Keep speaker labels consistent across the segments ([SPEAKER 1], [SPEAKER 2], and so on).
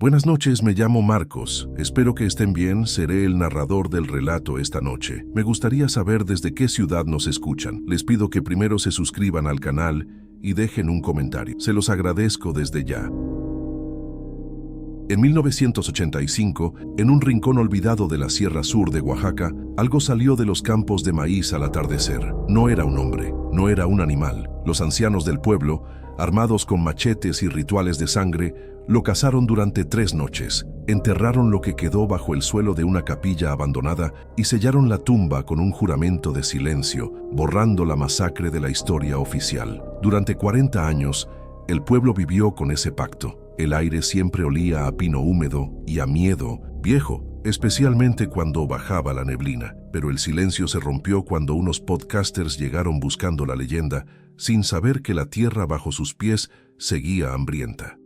[SPEAKER 1] Buenas noches, me llamo Marcos. Espero que estén bien, seré el narrador del relato esta noche. Me gustaría saber desde qué ciudad nos escuchan. Les pido que primero se suscriban al canal y dejen un comentario. Se los agradezco desde ya. En 1985, en un rincón olvidado de la Sierra Sur de Oaxaca, algo salió de los campos de maíz al atardecer. No era un hombre, no era un animal. Los ancianos del pueblo, armados con machetes y rituales de sangre, lo cazaron durante 3 noches. Enterraron lo que quedó bajo el suelo de una capilla abandonada y sellaron la tumba con un juramento de silencio, borrando la masacre de la historia oficial. Durante 40 años, el pueblo vivió con ese pacto. El aire siempre olía a pino húmedo y a miedo viejo, especialmente cuando bajaba la neblina. Pero el silencio se rompió cuando unos podcasters llegaron buscando la leyenda, sin saber que la tierra bajo sus pies seguía hambrienta.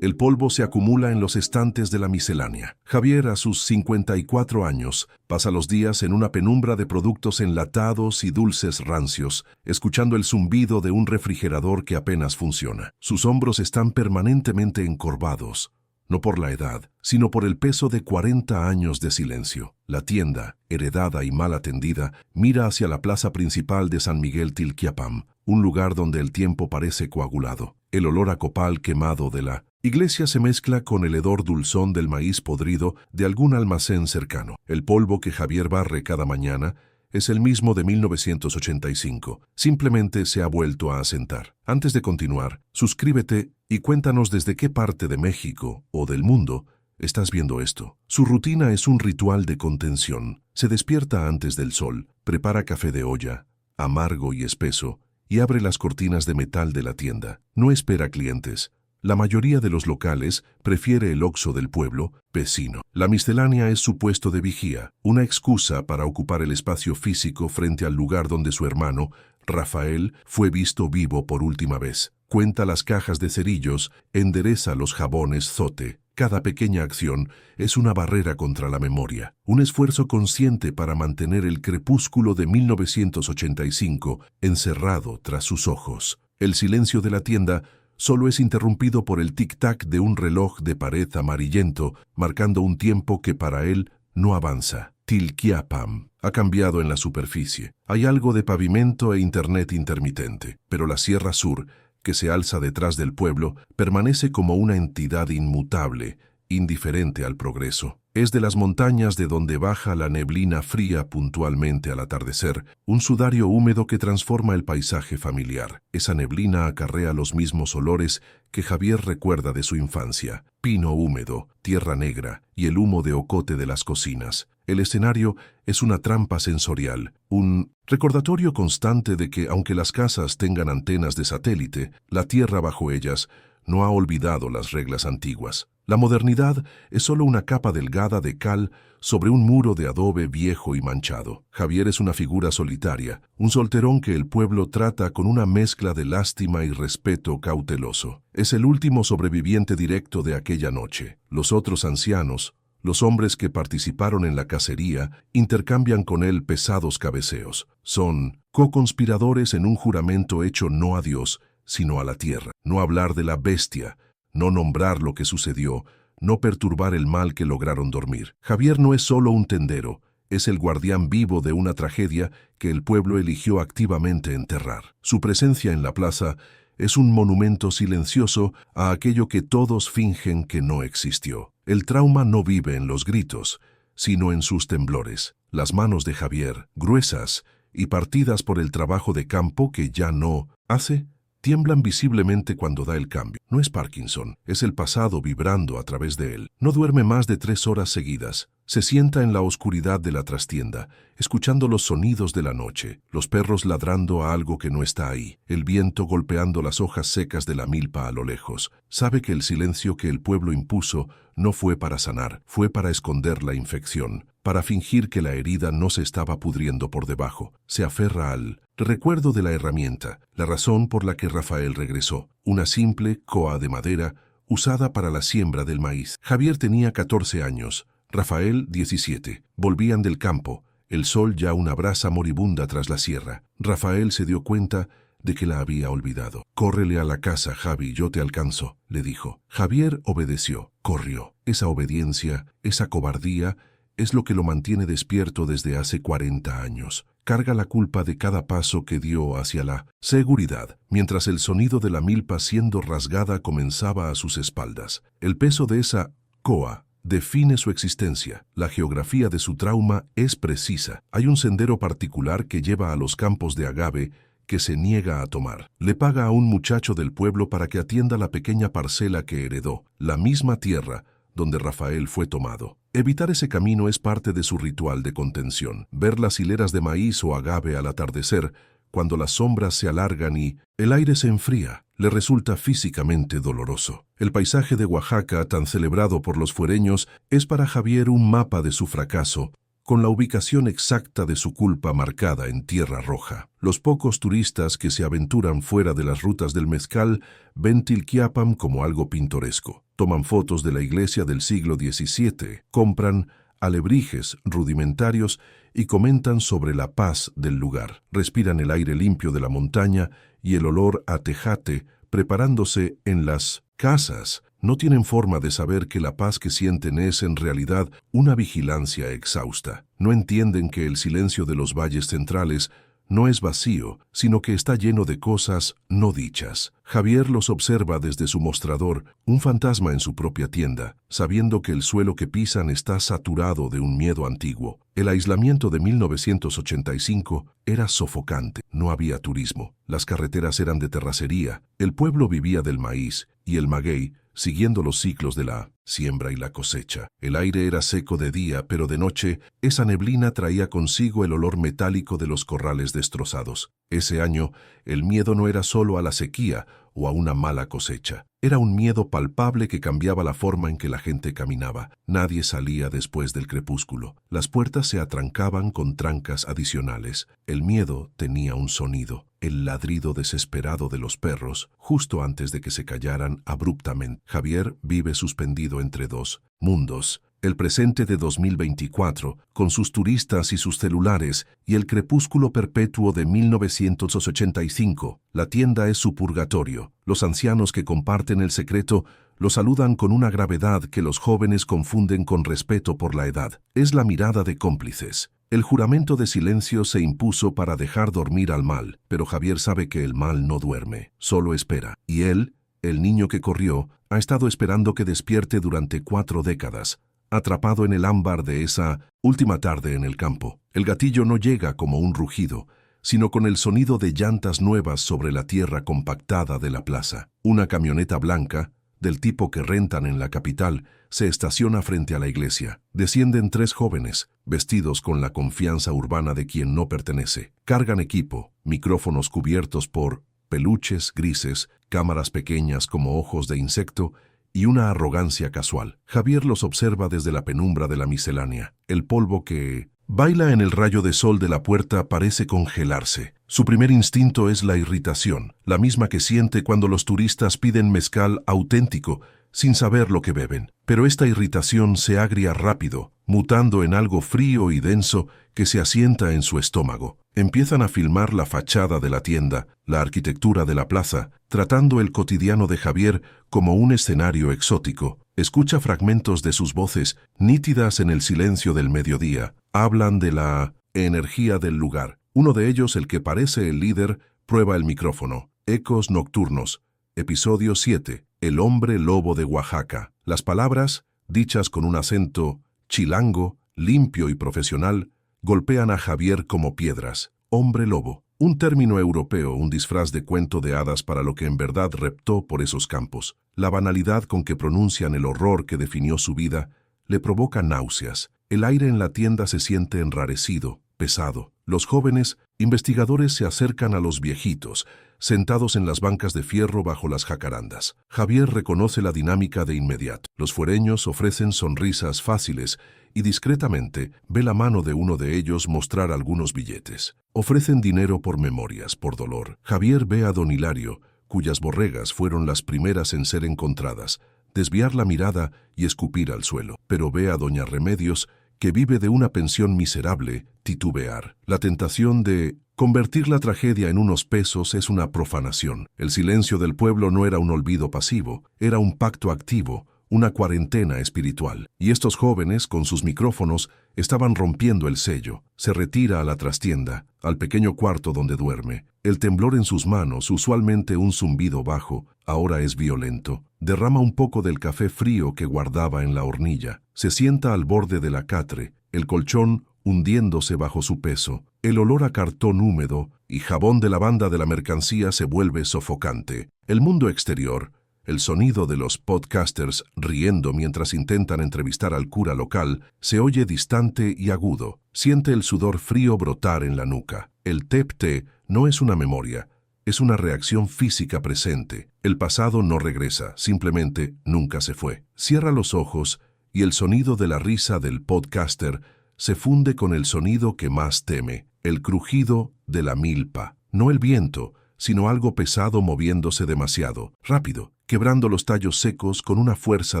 [SPEAKER 1] El polvo se acumula en los estantes de la miscelánea. Javier, a sus 54 años, pasa los días en una penumbra de productos enlatados y dulces rancios, escuchando el zumbido de un refrigerador que apenas funciona. Sus hombros están permanentemente encorvados, no por la edad, sino por el peso de 40 años de silencio. La tienda, heredada y mal atendida, mira hacia la plaza principal de San Miguel Tilquiapam, un lugar donde el tiempo parece coagulado. El olor a copal quemado de la iglesia se mezcla con el hedor dulzón del maíz podrido de algún almacén cercano. El polvo que Javier barre cada mañana es el mismo de 1985. Simplemente se ha vuelto a asentar. Antes de continuar, suscríbete y cuéntanos desde qué parte de México o del mundo estás viendo esto. Su rutina es un ritual de contención. Se despierta antes del sol, prepara café de olla, amargo y espeso, y abre las cortinas de metal de la tienda. No espera clientes. La mayoría de los locales prefiere el Oxxo del pueblo, vecino. La miscelánea es su puesto de vigía, una excusa para ocupar el espacio físico frente al lugar donde su hermano, Rafael, fue visto vivo por última vez. Cuenta las cajas de cerillos, endereza los jabones Zote. Cada pequeña acción es una barrera contra la memoria, un esfuerzo consciente para mantener el crepúsculo de 1985 encerrado tras sus ojos. El silencio de la tienda solo es interrumpido por el tic-tac de un reloj de pared amarillento, marcando un tiempo que para él no avanza. Tilquiapam ha cambiado en la superficie. Hay algo de pavimento e internet intermitente, pero la Sierra Sur, que se alza detrás del pueblo, permanece como una entidad inmutable, indiferente al progreso. Es de las montañas de donde baja la neblina fría puntualmente al atardecer, un sudario húmedo que transforma el paisaje familiar. Esa neblina acarrea los mismos olores que Javier recuerda de su infancia: pino húmedo, tierra negra y el humo de ocote de las cocinas. El escenario es una trampa sensorial, un recordatorio constante de que, aunque las casas tengan antenas de satélite, la tierra bajo ellas no ha olvidado las reglas antiguas. La modernidad es solo una capa delgada de cal sobre un muro de adobe viejo y manchado. Javier es una figura solitaria, un solterón que el pueblo trata con una mezcla de lástima y respeto cauteloso. Es el último sobreviviente directo de aquella noche. Los otros ancianos, los hombres que participaron en la cacería, intercambian con él pesados cabeceos. Son co-conspiradores en un juramento hecho no a Dios, sino a la tierra. No hablar de la bestia, no nombrar lo que sucedió, no perturbar el mal que lograron dormir. Javier no es solo un tendero, es el guardián vivo de una tragedia que el pueblo eligió activamente enterrar. Su presencia en la plaza es un monumento silencioso a aquello que todos fingen que no existió. El trauma no vive en los gritos, sino en sus temblores. Las manos de Javier, gruesas y partidas por el trabajo de campo que ya no hace, tiemblan visiblemente cuando da el cambio. No es Parkinson, es el pasado vibrando a través de él. No duerme más de 3 horas seguidas. Se sienta en la oscuridad de la trastienda, escuchando los sonidos de la noche, los perros ladrando a algo que no está ahí, el viento golpeando las hojas secas de la milpa a lo lejos. Sabe que el silencio que el pueblo impuso no fue para sanar, fue para esconder la infección, para fingir que la herida no se estaba pudriendo por debajo. Se aferra al recuerdo de la herramienta, la razón por la que Rafael regresó, una simple coa de madera usada para la siembra del maíz. Javier tenía 14 años, Rafael 17. Volvían del campo, el sol ya una brasa moribunda tras la sierra. Rafael se dio cuenta de que la había olvidado. «Córrele a la casa, Javi, yo te alcanzo», le dijo. Javier obedeció, corrió. Esa obediencia, esa cobardía, es lo que lo mantiene despierto desde hace 40 años. Carga la culpa de cada paso que dio hacia la seguridad, mientras el sonido de la milpa siendo rasgada comenzaba a sus espaldas. El peso de esa coa define su existencia. La geografía de su trauma es precisa. Hay un sendero particular que lleva a los campos de agave que se niega a tomar. Le paga a un muchacho del pueblo para que atienda la pequeña parcela que heredó, la misma tierra donde Rafael fue tomado. Evitar ese camino es parte de su ritual de contención. Ver las hileras de maíz o agave al atardecer, cuando las sombras se alargan y el aire se enfría, le resulta físicamente doloroso. El paisaje de Oaxaca, tan celebrado por los fuereños, es para Javier un mapa de su fracaso, con la ubicación exacta de su culpa marcada en tierra roja. Los pocos turistas que se aventuran fuera de las rutas del mezcal ven Tilquiapam como algo pintoresco. Toman fotos de la iglesia del siglo XVII, compran alebrijes rudimentarios y comentan sobre la paz del lugar. Respiran el aire limpio de la montaña y el olor a tejate preparándose en las casas. No tienen forma de saber que la paz que sienten es en realidad una vigilancia exhausta. No entienden que el silencio de los valles centrales no es vacío, sino que está lleno de cosas no dichas. Javier los observa desde su mostrador, un fantasma en su propia tienda, sabiendo que el suelo que pisan está saturado de un miedo antiguo. El aislamiento de 1985 era sofocante. No había turismo. Las carreteras eran de terracería. El pueblo vivía del maíz y el maguey, siguiendo los ciclos de la siembra y la cosecha. El aire era seco de día, pero de noche esa neblina traía consigo el olor metálico de los corrales destrozados. Ese año, el miedo no era solo a la sequía o a una mala cosecha. Era un miedo palpable que cambiaba la forma en que la gente caminaba. Nadie salía después del crepúsculo. Las puertas se atrancaban con trancas adicionales. El miedo tenía un sonido, el ladrido desesperado de los perros, justo antes de que se callaran abruptamente. Javier vive suspendido entre dos mundos. El presente de 2024, con sus turistas y sus celulares, y el crepúsculo perpetuo de 1985. La tienda es su purgatorio. Los ancianos que comparten el secreto lo saludan con una gravedad que los jóvenes confunden con respeto por la edad. Es la mirada de cómplices. El juramento de silencio se impuso para dejar dormir al mal, pero Javier sabe que el mal no duerme, solo espera. Y él, el niño que corrió, ha estado esperando que despierte durante 4 décadas, atrapado en el ámbar de esa última tarde en el campo. El gatillo no llega como un rugido, sino con el sonido de llantas nuevas sobre la tierra compactada de la plaza. Una camioneta blanca, del tipo que rentan en la capital, se estaciona frente a la iglesia. Descienden 3 jóvenes, vestidos con la confianza urbana de quien no pertenece. Cargan equipo, micrófonos cubiertos por peluches grises, cámaras pequeñas como ojos de insecto y una arrogancia casual. Javier los observa desde la penumbra de la miscelánea. El polvo que baila en el rayo de sol de la puerta parece congelarse. Su primer instinto es la irritación, la misma que siente cuando los turistas piden mezcal auténtico, sin saber lo que beben. Pero esta irritación se agria rápido, mutando en algo frío y denso que se asienta en su estómago. Empiezan a filmar la fachada de la tienda, la arquitectura de la plaza, tratando el cotidiano de Javier como un escenario exótico. Escucha fragmentos de sus voces, nítidas en el silencio del mediodía. Hablan de la energía del lugar. Uno de ellos, el que parece el líder, prueba el micrófono. Ecos nocturnos. Episodio 7. El hombre lobo de Oaxaca. Las palabras, dichas con un acento chilango, limpio y profesional, golpean a Javier como piedras. Hombre lobo. Un término europeo, un disfraz de cuento de hadas para lo que en verdad reptó por esos campos. La banalidad con que pronuncian el horror que definió su vida le provoca náuseas. El aire en la tienda se siente enrarecido, pesado. Los jóvenes investigadores se acercan a los viejitos, sentados en las bancas de fierro bajo las jacarandas. Javier reconoce la dinámica de inmediato. Los fuereños ofrecen sonrisas fáciles y discretamente ve la mano de uno de ellos mostrar algunos billetes. Ofrecen dinero por memorias, por dolor. Javier ve a don Hilario, cuyas borregas fueron las primeras en ser encontradas, desviar la mirada y escupir al suelo. Pero ve a doña Remedios, que vive de una pensión miserable, titubear. La tentación de convertir la tragedia en unos pesos es una profanación. El silencio del pueblo no era un olvido pasivo, era un pacto activo, una cuarentena espiritual. Y estos jóvenes, con sus micrófonos, estaban rompiendo el sello. Se retira a la trastienda, al pequeño cuarto donde duerme. El temblor en sus manos, usualmente un zumbido bajo, ahora es violento. Derrama un poco del café frío que guardaba en la hornilla. Se sienta al borde de la catre, el colchón hundiéndose bajo su peso. El olor a cartón húmedo y jabón de lavanda de la mercancía se vuelve sofocante. El mundo exterior, el sonido de los podcasters riendo mientras intentan entrevistar al cura local, se oye distante y agudo. Siente el sudor frío brotar en la nuca. El TEP-T no es una memoria, es una reacción física presente. El pasado no regresa, simplemente nunca se fue. Cierra los ojos y el sonido de la risa del podcaster se funde con el sonido que más teme, el crujido de la milpa. No el viento, sino algo pesado moviéndose demasiado, rápido, quebrando los tallos secos con una fuerza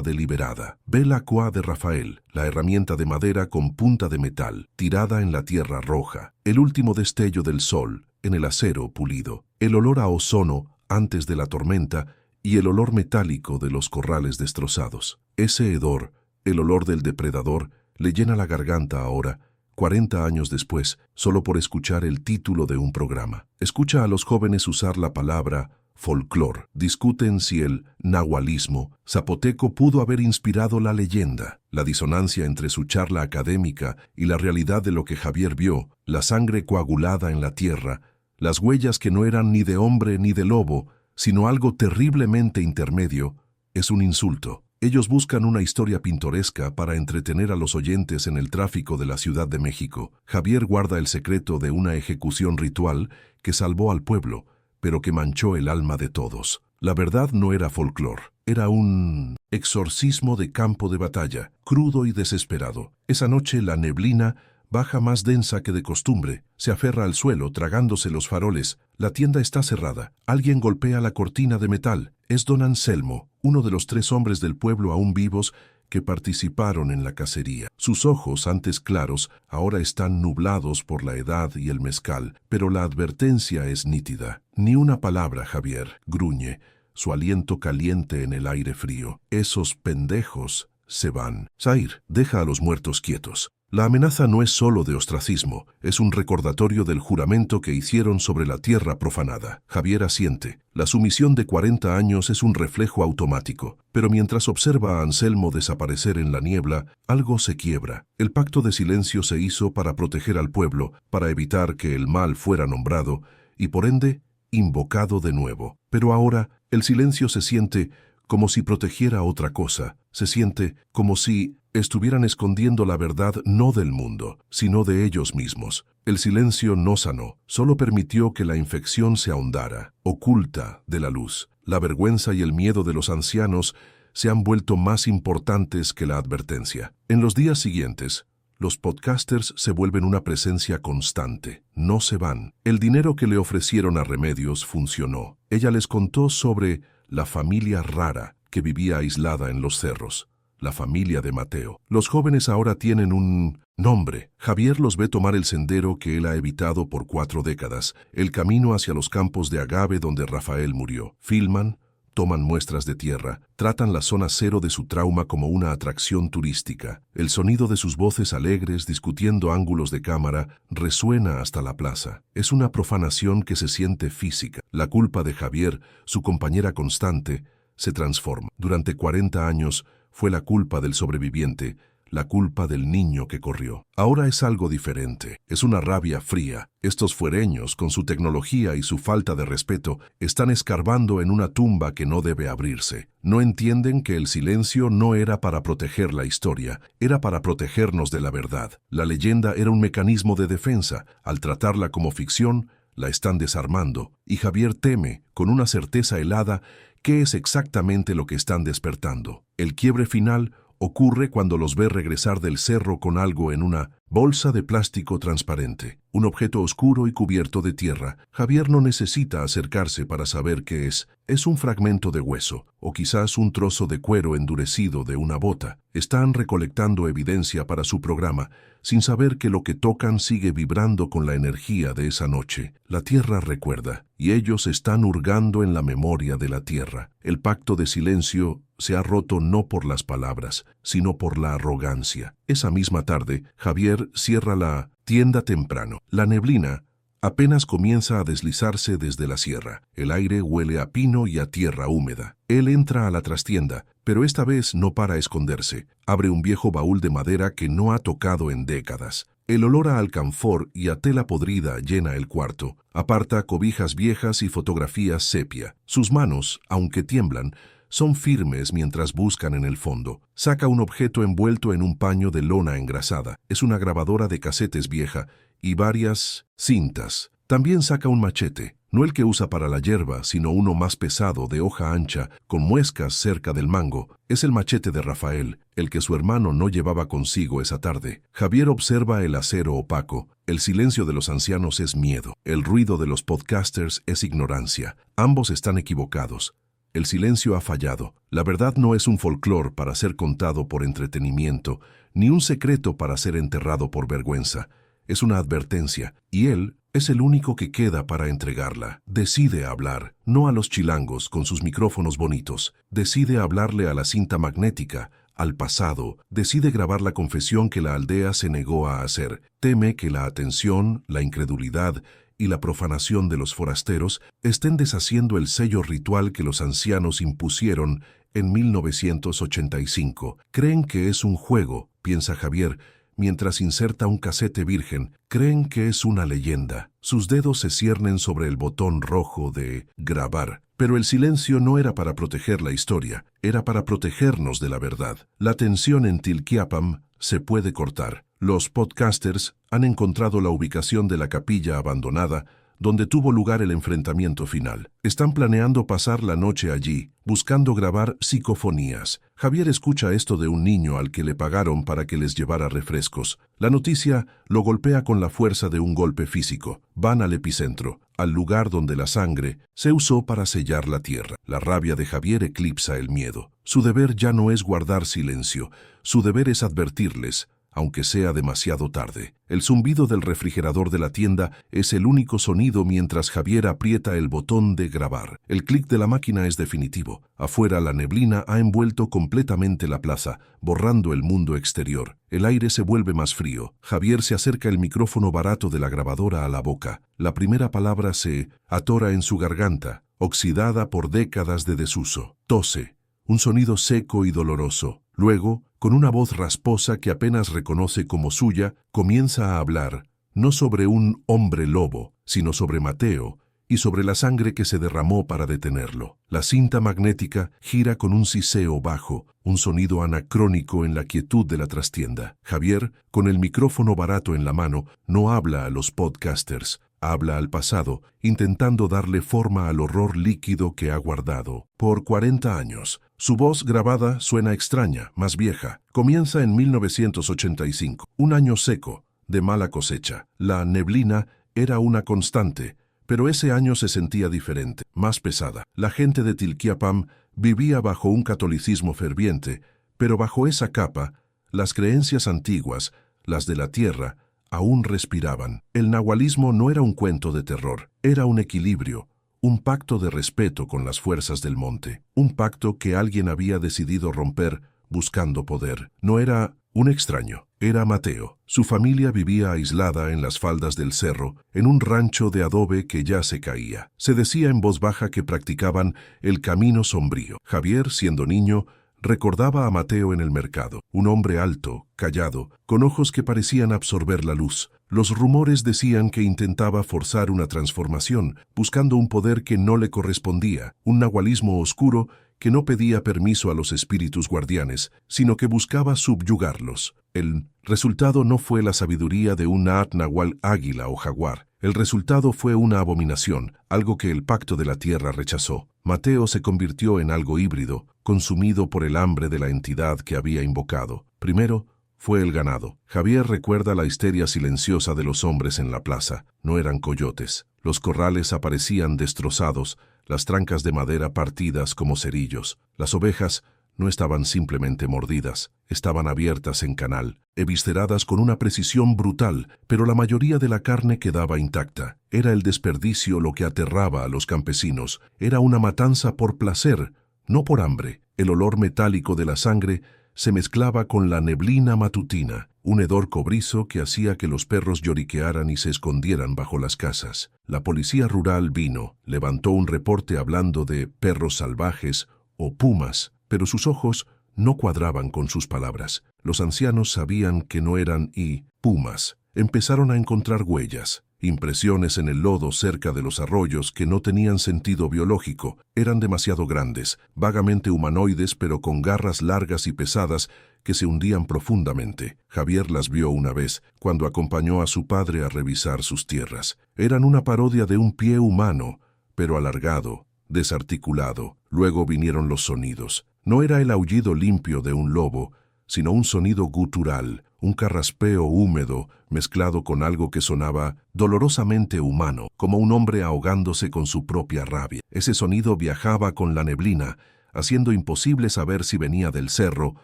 [SPEAKER 1] deliberada. Ve la coa de Rafael, la herramienta de madera con punta de metal, tirada en la tierra roja. El último destello del sol, en el acero pulido. El olor a ozono antes de la tormenta y el olor metálico de los corrales destrozados. Ese hedor, el olor del depredador, le llena la garganta ahora, 40 años después, solo por escuchar el título de un programa. Escucha a los jóvenes usar la palabra folclor. Discuten si el nahualismo zapoteco pudo haber inspirado la leyenda. La disonancia entre su charla académica y la realidad de lo que Javier vio, la sangre coagulada en la tierra, las huellas que no eran ni de hombre ni de lobo, sino algo terriblemente intermedio, es un insulto. Ellos buscan una historia pintoresca para entretener a los oyentes en el tráfico de la Ciudad de México. Javier guarda el secreto de una ejecución ritual que salvó al pueblo, pero que manchó el alma de todos. La verdad no era folclor, era un exorcismo de campo de batalla, crudo y desesperado. Esa noche la neblina baja más densa que de costumbre, se aferra al suelo tragándose los faroles. La tienda está cerrada. Alguien golpea la cortina de metal. Es don Anselmo, uno de los 3 hombres del pueblo aún vivos que participaron en la cacería. Sus ojos, antes claros, ahora están nublados por la edad y el mezcal, pero la advertencia es nítida. Ni una palabra, Javier, gruñe, su aliento caliente en el aire frío. Esos pendejos se van. Zair, deja a los muertos quietos. La amenaza no es solo de ostracismo, es un recordatorio del juramento que hicieron sobre la tierra profanada. Javier asiente. La sumisión de 40 años es un reflejo automático, pero mientras observa a Anselmo desaparecer en la niebla, algo se quiebra. El pacto de silencio se hizo para proteger al pueblo, para evitar que el mal fuera nombrado y, por ende, invocado de nuevo. Pero ahora, el silencio se siente como si protegiera otra cosa, se siente como si estuvieran escondiendo la verdad no del mundo, sino de ellos mismos. El silencio no sanó, solo permitió que la infección se ahondara, oculta de la luz. La vergüenza y el miedo de los ancianos se han vuelto más importantes que la advertencia. En los días siguientes, los podcasters se vuelven una presencia constante, no se van. El dinero que le ofrecieron a Remedios funcionó. Ella les contó sobre la familia rara que vivía aislada en los cerros. La familia de Mateo. Los jóvenes ahora tienen un nombre. Javier los ve tomar el sendero que él ha evitado por 4 décadas, el camino hacia los campos de agave donde Rafael murió. Filman, toman muestras de tierra, tratan la zona cero de su trauma como una atracción turística. El sonido de sus voces alegres discutiendo ángulos de cámara resuena hasta la plaza. Es una profanación que se siente física. La culpa de Javier, su compañera constante, se transforma. Durante 40 años, fue la culpa del sobreviviente, la culpa del niño que corrió. Ahora es algo diferente, es una rabia fría. Estos fuereños, con su tecnología y su falta de respeto, están escarbando en una tumba que no debe abrirse. No entienden que el silencio no era para proteger la historia, era para protegernos de la verdad. La leyenda era un mecanismo de defensa. Al tratarla como ficción, la están desarmando, y Javier teme, con una certeza helada, qué es exactamente lo que están despertando. El quiebre final ocurre cuando los ve regresar del cerro con algo en una Bolsa de plástico transparente. Un objeto oscuro y cubierto de tierra. Javier no necesita acercarse para saber qué es. Es un fragmento de hueso, o quizás un trozo de cuero endurecido de una bota. Están recolectando evidencia para su programa, sin saber que lo que tocan sigue vibrando con la energía de esa noche. La tierra recuerda, y ellos están hurgando en la memoria de la tierra. El pacto de silencio se ha roto no por las palabras, sino por la arrogancia. Esa misma tarde, Javier cierra la tienda temprano. La neblina apenas comienza a deslizarse desde la sierra. El aire huele a pino y a tierra húmeda. Él entra a la trastienda, pero esta vez no para esconderse. Abre un viejo baúl de madera que no ha tocado en décadas. El olor a alcanfor y a tela podrida llena el cuarto. Aparta cobijas viejas y fotografías sepia. Sus manos, aunque tiemblan, son firmes mientras buscan en el fondo. Saca un objeto envuelto en un paño de lona engrasada. Es una grabadora de casetes vieja y varias cintas. También saca un machete, no el que usa para la hierba, sino uno más pesado, de hoja ancha, con muescas cerca del mango. Es el machete de Rafael, el que su hermano no llevaba consigo esa tarde. Javier observa el acero opaco. El silencio de los ancianos es miedo. El ruido de los podcasters es ignorancia. Ambos están equivocados. El silencio ha fallado. La verdad no es un folclore para ser contado por entretenimiento, ni un secreto para ser enterrado por vergüenza. Es una advertencia, y él es el único que queda para entregarla. Decide hablar, no a los chilangos con sus micrófonos bonitos. Decide hablarle a la cinta magnética, al pasado. Decide grabar la confesión que la aldea se negó a hacer. Teme que la atención, la incredulidad y la profanación de los forasteros estén deshaciendo el sello ritual que los ancianos impusieron en 1985. Creen que es un juego, piensa Javier, mientras inserta un casete virgen. Creen que es una leyenda. Sus dedos se ciernen sobre el botón rojo de grabar. Pero el silencio no era para proteger la historia, era para protegernos de la verdad. La tensión en Tilquiapam se puede cortar. Los podcasters han encontrado la ubicación de la capilla abandonada donde tuvo lugar el enfrentamiento final. Están planeando pasar la noche allí, buscando grabar psicofonías. Javier escucha esto de un niño al que le pagaron para que les llevara refrescos. La noticia lo golpea con la fuerza de un golpe físico. Van al epicentro, al lugar donde la sangre se usó para sellar la tierra. La rabia de Javier eclipsa el miedo. Su deber ya no es guardar silencio. Su deber es advertirles, aunque sea demasiado tarde. El zumbido del refrigerador de la tienda es el único sonido mientras Javier aprieta el botón de grabar. El clic de la máquina es definitivo. Afuera la neblina ha envuelto completamente la plaza, borrando el mundo exterior. El aire se vuelve más frío. Javier se acerca el micrófono barato de la grabadora a la boca. La primera palabra se atora en su garganta, oxidada por décadas de desuso. Tose. Un sonido seco y doloroso. Luego, con una voz rasposa que apenas reconoce como suya, comienza a hablar, no sobre un hombre lobo, sino sobre Mateo y sobre la sangre que se derramó para detenerlo. La cinta magnética gira con un siseo bajo, un sonido anacrónico en la quietud de la trastienda. Javier, con el micrófono barato en la mano, no habla a los podcasters, habla al pasado, intentando darle forma al horror líquido que ha guardado por 40 años. Su voz grabada suena extraña, más vieja. Comienza en 1985, un año seco, de mala cosecha. La neblina era una constante, pero ese año se sentía diferente, más pesada. La gente de Tilquiapam vivía bajo un catolicismo ferviente, pero bajo esa capa, las creencias antiguas, las de la tierra, aún respiraban. El nahualismo no era un cuento de terror, era un equilibrio, un pacto de respeto con las fuerzas del monte, un pacto que alguien había decidido romper buscando poder. No era un extraño, era Mateo. Su familia vivía aislada en las faldas del cerro, en un rancho de adobe que ya se caía. Se decía en voz baja que practicaban el camino sombrío. Javier, siendo niño, recordaba a Mateo en el mercado, un hombre alto, callado, con ojos que parecían absorber la luz. Los rumores decían que intentaba forzar una transformación, buscando un poder que no le correspondía, un nahualismo oscuro que no pedía permiso a los espíritus guardianes, sino que buscaba subyugarlos. El resultado no fue la sabiduría de un Naat Nahual águila o jaguar. El resultado fue una abominación, algo que el pacto de la tierra rechazó. Mateo se convirtió en algo híbrido, consumido por el hambre de la entidad que había invocado. Primero, Fue el ganado. Javier recuerda la histeria silenciosa de los hombres en la plaza. No eran coyotes. Los corrales aparecían destrozados, las trancas de madera partidas como cerillos. Las ovejas no estaban simplemente mordidas, estaban abiertas en canal, evisceradas con una precisión brutal, pero la mayoría de la carne quedaba intacta. Era el desperdicio lo que aterraba a los campesinos. Era una matanza por placer, no por hambre. El olor metálico de la sangre se mezclaba con la neblina matutina, un hedor cobrizo que hacía que los perros lloriquearan y se escondieran bajo las casas. La policía rural vino, levantó un reporte hablando de perros salvajes o pumas, pero sus ojos no cuadraban con sus palabras. Los ancianos sabían que no eran pumas. Empezaron a encontrar huellas, impresiones en el lodo cerca de los arroyos que no tenían sentido biológico. Eran demasiado grandes, vagamente humanoides pero con garras largas y pesadas que se hundían profundamente. Javier las vio una vez, cuando acompañó a su padre a revisar sus tierras. Eran una parodia de un pie humano, pero alargado, desarticulado. Luego vinieron los sonidos. No era el aullido limpio de un lobo, sino un sonido gutural, un carraspeo húmedo mezclado con algo que sonaba dolorosamente humano, como un hombre ahogándose con su propia rabia. Ese sonido viajaba con la neblina, haciendo imposible saber si venía del cerro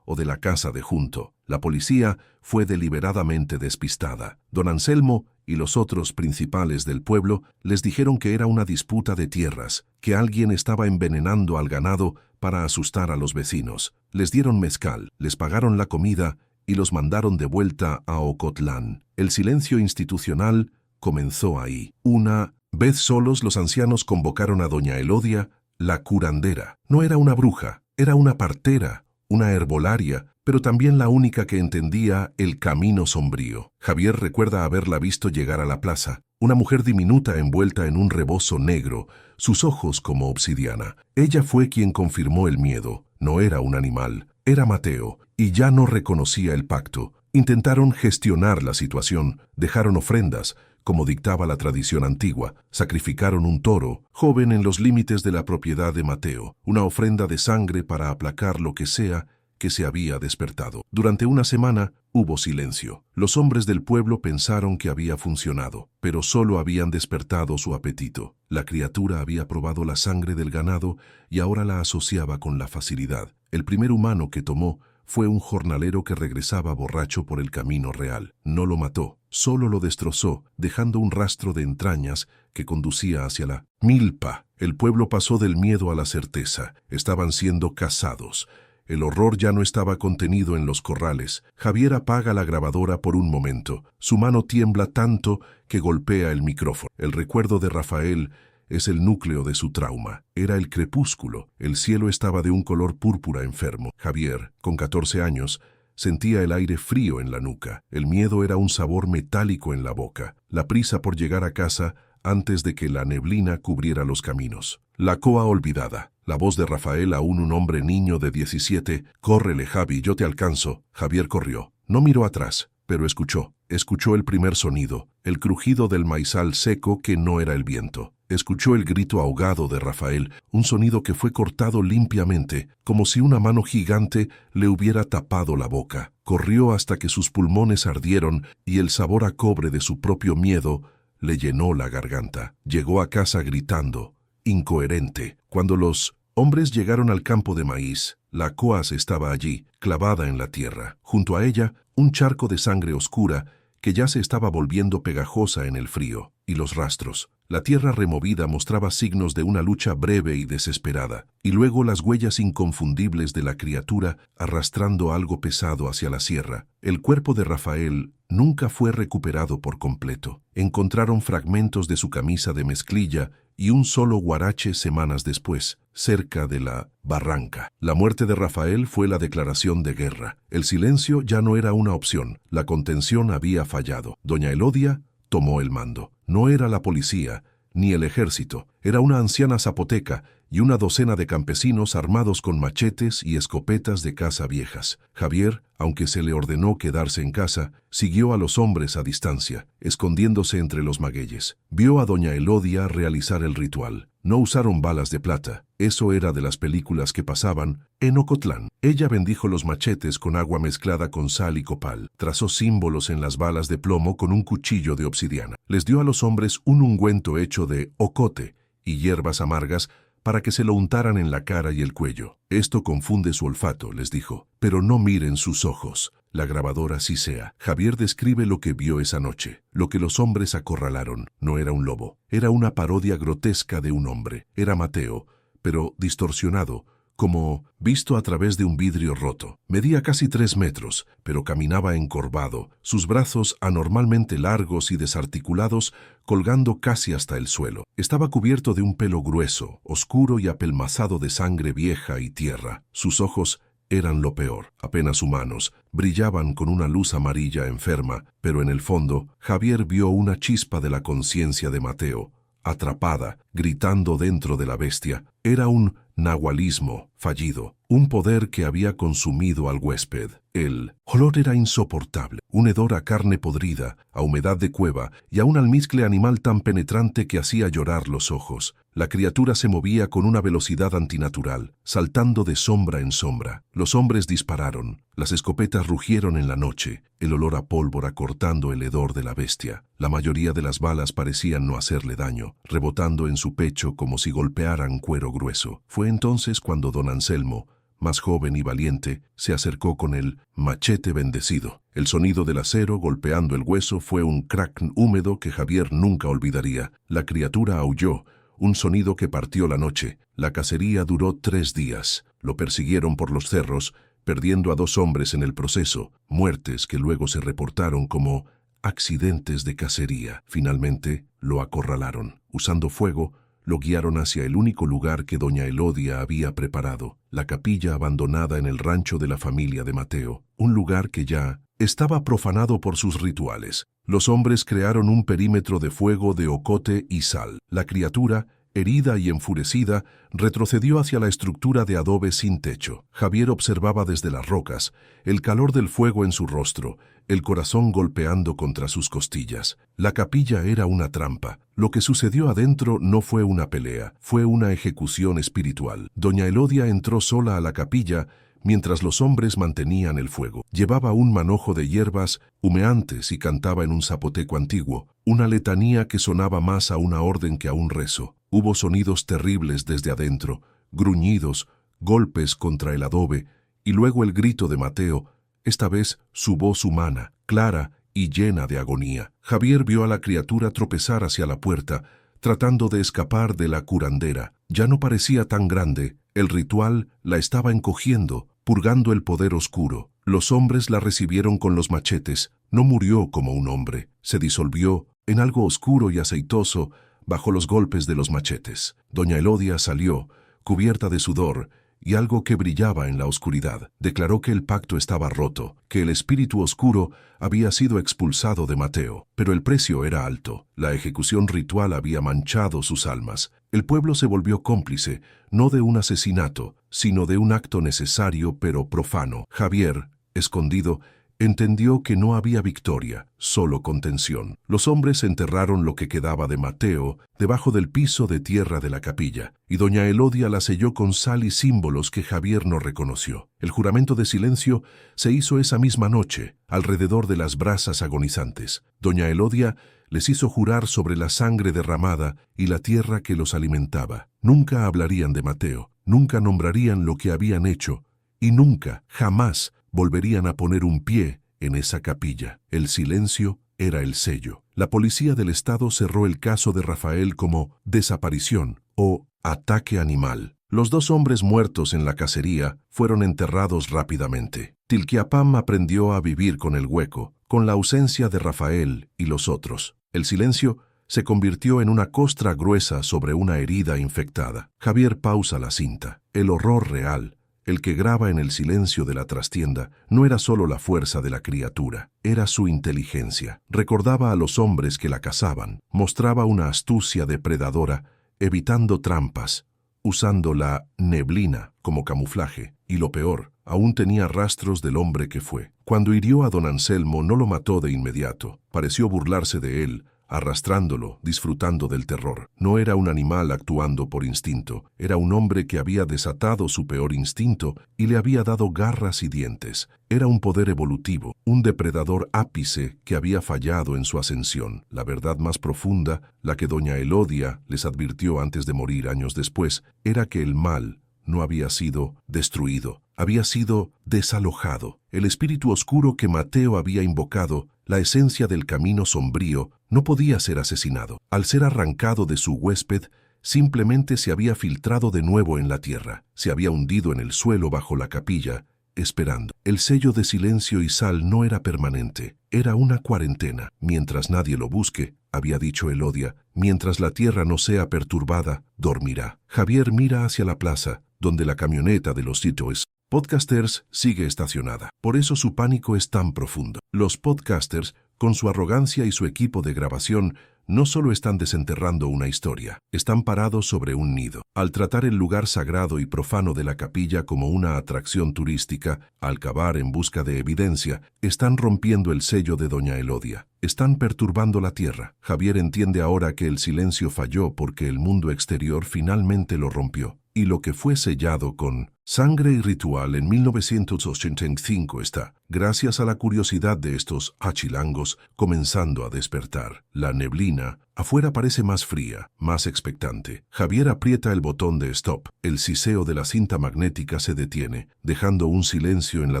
[SPEAKER 1] o de la casa de junto. La policía fue deliberadamente despistada. Don Anselmo y los otros principales del pueblo les dijeron que era una disputa de tierras, que alguien estaba envenenando al ganado para asustar a los vecinos. Les dieron mezcal, les pagaron la comida y los mandaron de vuelta a Ocotlán. El silencio institucional comenzó ahí. Una vez solos, los ancianos convocaron a doña Elodia, la curandera. No era una bruja, era una partera, una herbolaria, pero también la única que entendía el camino sombrío. Javier recuerda haberla visto llegar a la plaza, una mujer diminuta envuelta en un rebozo negro, sus ojos como obsidiana. Ella fue quien confirmó el miedo. No era un animal, era Mateo, y ya no reconocía el pacto. Intentaron gestionar la situación, dejaron ofrendas, como dictaba la tradición antigua, sacrificaron un toro, joven en los límites de la propiedad de Mateo, una ofrenda de sangre para aplacar lo que sea que se había despertado. Durante una semana hubo silencio. Los hombres del pueblo pensaron que había funcionado, pero solo habían despertado su apetito. La criatura había probado la sangre del ganado y ahora la asociaba con la facilidad. El primer humano que tomó fue un jornalero que regresaba borracho por el camino real. No lo mató, solo lo destrozó, dejando un rastro de entrañas que conducía hacia la milpa. El pueblo pasó del miedo a la certeza. Estaban siendo cazados. El horror ya no estaba contenido en los corrales. Javier apaga la grabadora por un momento. Su mano tiembla tanto que golpea el micrófono. El recuerdo de Rafael es el núcleo de su trauma. Era el crepúsculo. El cielo estaba de un color púrpura enfermo. Javier, con 14 años, sentía el aire frío en la nuca. El miedo era un sabor metálico en la boca. La prisa por llegar a casa antes de que la neblina cubriera los caminos. La coa olvidada. La voz de Rafael, aún un hombre niño de 17. «Córrele, Javi, yo te alcanzo». Javier corrió. No miró atrás, pero escuchó. Escuchó el primer sonido, el crujido del maizal seco que no era el viento. Escuchó el grito ahogado de Rafael, un sonido que fue cortado limpiamente, como si una mano gigante le hubiera tapado la boca. Corrió hasta que sus pulmones ardieron y el sabor a cobre de su propio miedo le llenó la garganta. Llegó a casa gritando, incoherente. Cuando los hombres llegaron al campo de maíz, la coas estaba allí, clavada en la tierra. Junto a ella, un charco de sangre oscura que ya se estaba volviendo pegajosa en el frío, y los rastros. La tierra removida mostraba signos de una lucha breve y desesperada, y luego las huellas inconfundibles de la criatura arrastrando algo pesado hacia la sierra. El cuerpo de Rafael nunca fue recuperado por completo. Encontraron fragmentos de su camisa de mezclilla y un solo huarache semanas después, cerca de la barranca. La muerte de Rafael fue la declaración de guerra. El silencio ya no era una opción. La contención había fallado. Doña Elodia tomó el mando. No era la policía, ni el ejército. Era una anciana zapoteca y una docena de campesinos armados con machetes y escopetas de caza viejas. Javier, aunque se le ordenó quedarse en casa, siguió a los hombres a distancia, escondiéndose entre los magueyes. Vio a doña Elodia realizar el ritual. No usaron balas de plata, Eso era de las películas que pasaban en Ocotlán. Ella bendijo los machetes con agua mezclada con sal y copal. Trazó símbolos en las balas de plomo con un cuchillo de obsidiana. Les dio a los hombres un ungüento hecho de ocote y hierbas amargas para que se lo untaran en la cara y el cuello. Esto confunde su olfato, les dijo, pero no miren sus ojos. La grabadora sí sea. Javier describe lo que vio esa noche. Lo que los hombres acorralaron no era un lobo. Era una parodia grotesca de un hombre. Era Mateo, pero distorsionado, como visto a través de un vidrio roto. Medía casi 3 metros, pero caminaba encorvado, sus brazos anormalmente largos y desarticulados, colgando casi hasta el suelo. Estaba cubierto de un pelo grueso, oscuro y apelmazado de sangre vieja y tierra. Sus ojos eran lo peor, apenas humanos, brillaban con una luz amarilla enferma, pero en el fondo, Javier vio una chispa de la conciencia de Mateo, atrapada, gritando dentro de la bestia. Era un nahualismo fallido, un poder que había consumido al huésped. El olor era insoportable, un hedor a carne podrida, a humedad de cueva y a un almizcle animal tan penetrante que hacía llorar los ojos. La criatura se movía con una velocidad antinatural, saltando de sombra en sombra. Los hombres dispararon, las escopetas rugieron en la noche, el olor a pólvora cortando el hedor de la bestia. La mayoría de las balas parecían no hacerle daño, rebotando en su pecho como si golpearan cuero grueso. Fue entonces cuando don Anselmo, más joven y valiente, se acercó con el machete bendecido. El sonido del acero golpeando el hueso fue un crack húmedo que Javier nunca olvidaría. La criatura aulló, un sonido que partió la noche. La cacería duró 3 días. Lo persiguieron por los cerros, perdiendo a 2 hombres en el proceso, muertes que luego se reportaron como accidentes de cacería. Finalmente, lo acorralaron. Usando fuego, lo guiaron hacia el único lugar que doña Elodia había preparado, la capilla abandonada en el rancho de la familia de Mateo, un lugar que ya estaba profanado por sus rituales. Los hombres crearon un perímetro de fuego de ocote y sal. La criatura, herida y enfurecida, retrocedió hacia la estructura de adobe sin techo. Javier observaba desde las rocas, el calor del fuego en su rostro, el corazón golpeando contra sus costillas. La capilla era una trampa. Lo que sucedió adentro no fue una pelea, fue una ejecución espiritual. Doña Elodia entró sola a la capilla mientras los hombres mantenían el fuego. Llevaba un manojo de hierbas humeantes y cantaba en un zapoteco antiguo, una letanía que sonaba más a una orden que a un rezo. Hubo sonidos terribles desde adentro, gruñidos, golpes contra el adobe, y luego el grito de Mateo, esta vez su voz humana, clara y llena de agonía. Javier vio a la criatura tropezar hacia la puerta, tratando de escapar de la curandera. Ya no parecía tan grande, el ritual la estaba encogiendo, purgando el poder oscuro. Los hombres la recibieron con los machetes. No murió como un hombre, se disolvió en algo oscuro y aceitoso bajo los golpes de los machetes. Doña Elodia salió, cubierta de sudor, y algo que brillaba en la oscuridad. Declaró que el pacto estaba roto, que el espíritu oscuro había sido expulsado de Mateo. Pero el precio era alto. La ejecución ritual había manchado sus almas. El pueblo se volvió cómplice, no de un asesinato, sino de un acto necesario pero profano. Javier, escondido, entendió que no había victoria, solo contención. Los hombres enterraron lo que quedaba de Mateo debajo del piso de tierra de la capilla, y doña Elodia la selló con sal y símbolos que Javier no reconoció. El juramento de silencio se hizo esa misma noche, alrededor de las brasas agonizantes. Doña Elodia les hizo jurar sobre la sangre derramada y la tierra que los alimentaba. Nunca hablarían de Mateo, nunca nombrarían lo que habían hecho, y nunca, jamás, volverían a poner un pie en esa capilla. El silencio era el sello. La policía del estado cerró el caso de Rafael como desaparición o ataque animal. Los 2 hombres muertos en la cacería fueron enterrados rápidamente. Tilquiapam aprendió a vivir con el hueco, con la ausencia de Rafael y los otros. El silencio se convirtió en una costra gruesa sobre una herida infectada. Javier pausa la cinta. El horror real, el que graba en el silencio de la trastienda, no era solo la fuerza de la criatura, era su inteligencia. Recordaba a los hombres que la cazaban, mostraba una astucia depredadora, evitando trampas, usando la neblina como camuflaje, y lo peor, aún tenía rastros del hombre que fue. Cuando hirió a don Anselmo no lo mató de inmediato, pareció burlarse de él, arrastrándolo, disfrutando del terror. No era un animal actuando por instinto, era un hombre que había desatado su peor instinto y le había dado garras y dientes. Era un poder evolutivo, un depredador ápice que había fallado en su ascensión. La verdad más profunda, la que doña Elodia les advirtió antes de morir años después, era que el mal no había sido destruido, había sido desalojado. El espíritu oscuro que Mateo había invocado, la esencia del camino sombrío, no podía ser asesinado. Al ser arrancado de su huésped, simplemente se había filtrado de nuevo en la tierra, se había hundido en el suelo bajo la capilla, esperando. El sello de silencio y sal no era permanente, era una cuarentena. Mientras nadie lo busque, había dicho Elodia, mientras la tierra no sea perturbada, dormirá. Javier mira hacia la plaza, donde la camioneta de los sitios podcasters sigue estacionada. Por eso su pánico es tan profundo. Los podcasters, con su arrogancia y su equipo de grabación, no solo están desenterrando una historia, están parados sobre un nido. Al tratar el lugar sagrado y profano de la capilla como una atracción turística, al cavar en busca de evidencia, están rompiendo el sello de doña Elodia. Están perturbando la tierra. Javier entiende ahora que el silencio falló porque el mundo exterior finalmente lo rompió. Y lo que fue sellado con sangre y ritual en 1985 está, gracias a la curiosidad de estos achilangos, comenzando a despertar. La neblina afuera parece más fría, más expectante. Javier aprieta el botón de stop. El siseo de la cinta magnética se detiene, dejando un silencio en la